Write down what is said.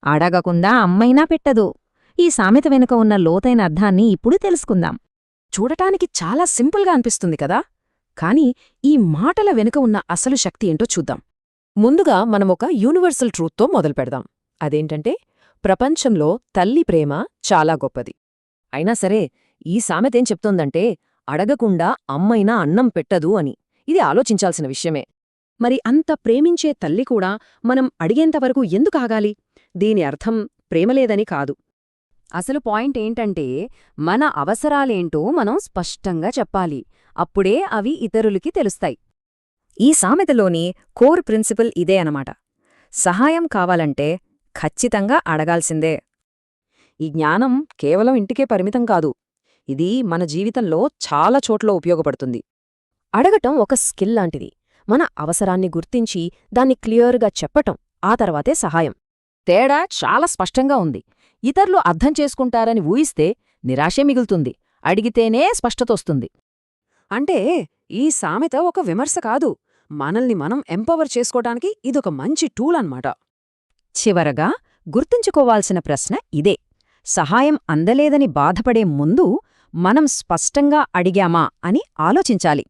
అడగకుండా అమ్మైనా పెట్టదు. ఈ సామెత వెనుక ఉన్న లోతైన అర్థాన్ని ఇప్పుడు తెలుసుకుందాం. చూడటానికి చాలా సింపుల్గా అనిపిస్తుంది కదా, కాని ఈ మాటల వెనుక ఉన్న అసలు శక్తి ఏంటో చూద్దాం. ముందుగా మనమొక యూనివర్సల్ ట్రూత్తో మొదలుపెడదాం. అదేంటంటే, ప్రపంచంలో తల్లి ప్రేమ చాలా గొప్పది. అయినా సరే, ఈ సామెతేం చెప్తోందంటే, అడగకుండా అమ్మైనా అన్నం పెట్టదు అని. ఇది ఆలోచించాల్సిన విషయమే. మరి అంత ప్రేమించే తల్లి కూడా మనం అడిగేంతవరకు ఎందుకాగాలి? దీని అర్థం ప్రేమలేదని కాదు. అసలు పాయింట్ ఏంటంటే, మన అవసరాలేంటో మనం స్పష్టంగా చెప్పాలి. అప్పుడే అవి ఇతరులకి తెలుస్తాయి. ఈ సామెతలోని కోర్ ప్రిన్సిపల్ ఇదే అనమాట. సహాయం కావాలంటే ఖచ్చితంగా అడగాల్సిందే. ఈ జ్ఞానం కేవలం ఇంటికే పరిమితం కాదు. ఇది మన జీవితంలో చాలా చోట్ల ఉపయోగపడుతుంది. అడగటం ఒక స్కిల్ లాంటిది. మన అవసరాన్ని గుర్తించి దాన్ని క్లియర్గా చెప్పటం, ఆ తర్వాతే సహాయం. తేడా చాలా స్పష్టంగా ఉంది. ఇతరులు అర్థం చేసుకుంటారని ఊహిస్తే నిరాశే మిగులుతుంది. అడిగితేనే స్పష్టతొస్తుంది. అంటే ఈ సామెత ఒక విమర్శ కాదు, మనల్ని మనం ఎంపవర్ చేసుకోటానికి ఇదొక మంచి టూల్ అన్నమాట. చివరగా గుర్తుంచుకోవాల్సిన ప్రశ్న ఇదే: సహాయం అందలేదని బాధపడే ముందు మనం స్పష్టంగా అడిగామా అని ఆలోచించాలి.